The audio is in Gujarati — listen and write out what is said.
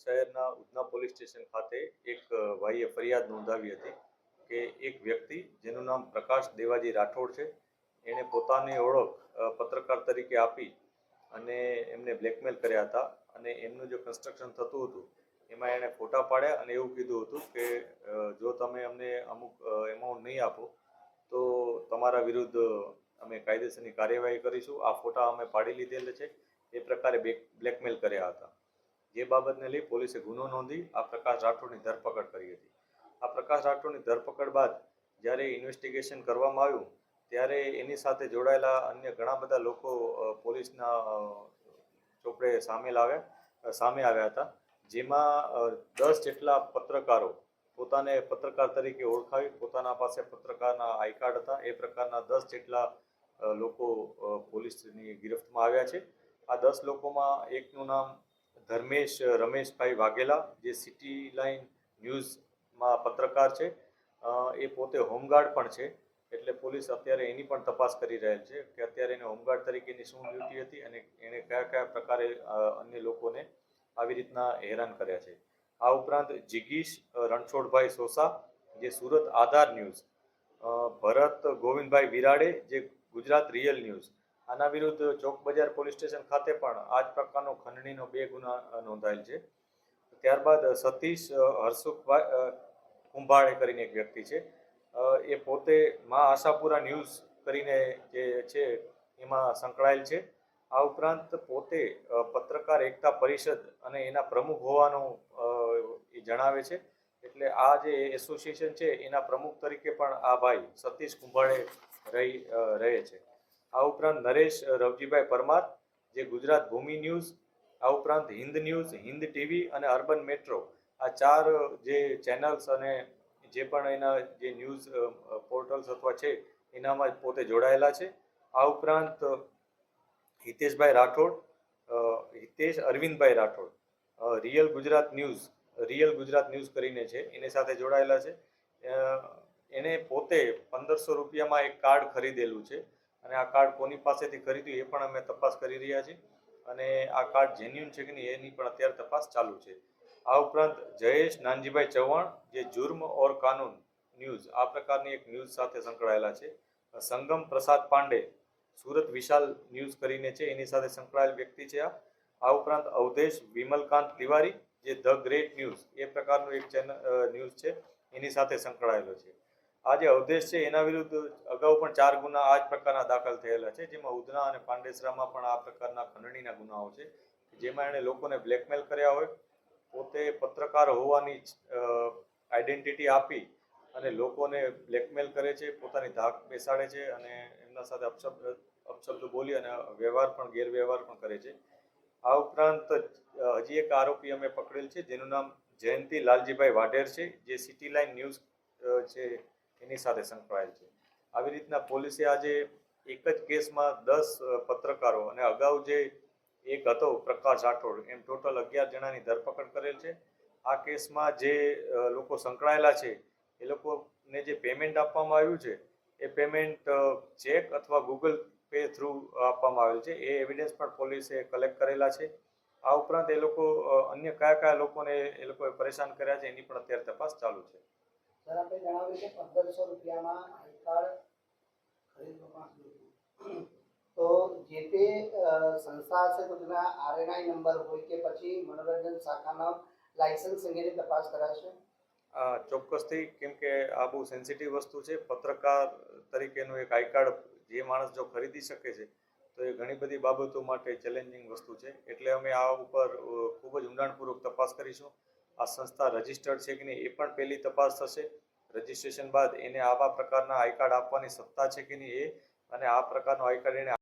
શહેરના ઉધના પોલીસ સ્ટેશન ખાતે એક ભાઈએ ફરિયાદ નોંધાવી હતી કે એક વ્યક્તિ જેનું નામ પ્રકાશ દેવાજી રાઠોડ છે, એણે પોતાની ઓળખ પત્રકાર તરીકે આપી અને એમને બ્લેકમેલ કર્યા હતા અને એમનું જે કન્સ્ટ્રક્શન થતું હતું એમાં એણે ફોટા પાડ્યા અને એવું કીધું હતું કે જો તમે અમને અમુક એમાઉન્ટ નહીં આપો તો તમારા વિરુદ્ધ અમે કાયદેસરની કાર્યવાહી કરીશું. આ ફોટા અમે પાડી લીધેલ છે. એ પ્રકારે બ્લેકમેલ કર્યા હતા. જે બાબતને લઈ પોલીસે ગુનો નોંધી આ પ્રકાશ રાઠોડની ધરપકડ કરી હતી. આ પ્રકાશ રાઠોડની ધરપકડ બાદ જ્યારે ઇન્વેસ્ટિગેશન કરવામાં આવ્યું ત્યારે એની સાથે જોડાયેલા અન્ય ઘણા બધા લોકો પોલીસના ચોપડે સામે આવ્યા હતા. જેમાં 10 જેટલા પત્રકારો પોતાને પત્રકાર તરીકે ઓળખાવી પોતાના પાસે પત્રકારના આઈ કાર્ડ હતા. એ પ્રકારના 10 જેટલા લોકો પોલીસની ગિરફ્તમાં આવ્યા છે. આ 10 લોકોમાં એકનું નામ ધર્મેશ રમેશભાઈ વાઘેલા, જે સિટી લાઇન ન્યૂઝમાં પત્રકાર છે. એ પોતે હોમગાર્ડ પણ છે. એટલે પોલીસ અત્યારે એની પણ તપાસ કરી રહેલ છે કે અત્યારે એને હોમગાર્ડ તરીકેની શું ડ્યુટી હતી અને એણે કયા કયા પ્રકારે અન્ય લોકોને આવી રીતના હેરાન કર્યા છે. આ ઉપરાંત જિગીશ રણછોડભાઈ સોસા, જે સુરત આધાર ન્યૂઝ, ભરત ગોવિંદભાઈ વિરાડે, જે ગુજરાત રિયલ ન્યૂઝ, આના વિરુદ્ધ ચોક બજાર પોલીસ સ્ટેશન ખાતે પણ આ જ પ્રકારનો ખંડણીનો 2 ગુના નોંધાયેલ છે. ત્યારબાદ સતીશ હરસુખભાઈ કુંભાળે કરીને એક વ્યક્તિ છે. એ પોતે મા આશાપુરા ન્યૂઝ કરીને જે છે એમાં સંકળાયેલ છે. આ ઉપરાંત પોતે પત્રકાર એકતા પરિષદ અને એના પ્રમુખ હોવાનું એ જણાવે છે. એટલે આ જે એસોસિએશન છે એના પ્રમુખ તરીકે પણ આ ભાઈ સતીશ કુંભાળે રહે છે. આ ઉપરાંત નરેશ રવજીભાઈ પરમાર, જે ગુજરાત ભૂમિ ન્યૂઝ, આ ઉપરાંત હિન્દ ન્યૂઝ, હિન્દ ટીવી અને અર્બન મેટ્રો, આ 4 જે ચેનલ્સ અને જે પણ એના જે ન્યૂઝ પોર્ટલ્સ અથવા છે એનામાં પોતે જોડાયેલા છે. આ ઉપરાંત હિતેશ અરવિંદભાઈ રાઠોડ, રિયલ ગુજરાત ન્યૂઝ કરીને છે, એની સાથે જોડાયેલા છે. એને પોતે 1500 રૂપિયામાં એક કાર્ડ ખરીદેલું છે અને આ કાર્ડ કોની પાસેથી ખરીદ્યું એ પણ અમે તપાસ કરી રહ્યા છીએ અને આ કાર્ડ જેન્યુન છે કે નહીં એની પણ અત્યારે તપાસ ચાલુ છે. આ ઉપરાંત જયેશ નાનજીભાઈ ચૌહાણ, જે જુર્મ ઓર કાનૂન ન્યૂઝ, આ પ્રકારની એક ન્યૂઝ સાથે સંકળાયેલા છે. સંગમ પ્રસાદ પાંડે, સુરત વિશાલ ન્યૂઝ કરીને છે, એની સાથે સંકળાયેલ વ્યક્તિ છે. આ ઉપરાંત અવધેશ વિમલકાંત તિવારી, જે ધ ગ્રેટ ન્યૂઝ એ પ્રકારનું એક ચેનલ ન્યૂઝ છે, એની સાથે સંકળાયેલો છે. આ જે અવધેશ છે એના વિરુદ્ધ અગાઉ પણ 4 ગુના આ જ પ્રકારના દાખલ થયેલા છે, જેમાં ઉધના અને પાંડેસરામાં પણ આ પ્રકારના ખંડણીના ગુનાઓ છે, જેમાં એણે લોકોને બ્લેકમેલ કર્યા હોય, પોતે પત્રકાર હોવાની આઈડેન્ટિટી આપી અને લોકોને બ્લેકમેલ કરે છે, પોતાની ધાક બેસાડે છે અને એમના સાથે અપશબ્દ બોલી અને ગેરવ્યવહાર પણ કરે છે. આ ઉપરાંત હજી એક આરોપી અમે પકડેલ છે, જેનું નામ જયંતિ લાલજીભાઈ વાઢેર છે, જે સિટી લાઇન ન્યૂઝ છે એની સાથે સંકળાયેલ છે. આવી રીતના પોલીસે આજે એક જ કેસમાં 10 પત્રકારો અને અગાઉ જે એક હતો પ્રકાશ રાઠોડ, એમ ટોટલ 11 જણાની ધરપકડ કરેલ છે. આ કેસમાં જે લોકો સંકળાયેલા છે એ લોકોને જે પેમેન્ટ આપવામાં આવ્યું છે એ પેમેન્ટ ચેક અથવા ગૂગલ પે થ્રુ આપવામાં આવેલ છે. એ એવિડન્સ પણ પોલીસે કલેક્ટ કરેલા છે. આ ઉપરાંત એ લોકો અન્ય કયા લોકોને એ લોકોએ પરેશાન કર્યા છે એની પણ અત્યારે તપાસ ચાલુ છે. સર, આપણે જણાવ્યું કે 1500 રૂપિયામાં આઈ કાર્ડ ખરીદવામાં આવ્યું, તો જે તે સંસ્થા હશે તો તેના આરએનઆઈ નંબર હોય કે પછી મનોરંજન શાખાનો લાયસન્સ અંગેની તપાસ કરાશે? ચોક્કસથી, કેમ કે આ બહુ સેન્સિટિવ વસ્તુ છે. પત્રકાર તરીકેનું એક આઈ કાર્ડ જે માણસ જો ખરીદી શકે છે તો એ ઘણી બધી બાબતો માટે ચેલેન્જિંગ વસ્તુ છે. એટલે અમે આ ઉપર ખૂબ જ ઊંડાણપૂર્વક તપાસ કરીશું. આ સંસ્થા રજિસ્ટર્ડ છે કે નહીં એ પણ પહેલી તપાસ થશે. રજિસ્ટ્રેશન બાદ એને આવા પ્રકારના આઈ કાર્ડ આપવાની સત્તા છે કે નહીં એ, અને આ પ્રકારનો આઈ કાર્ડ એને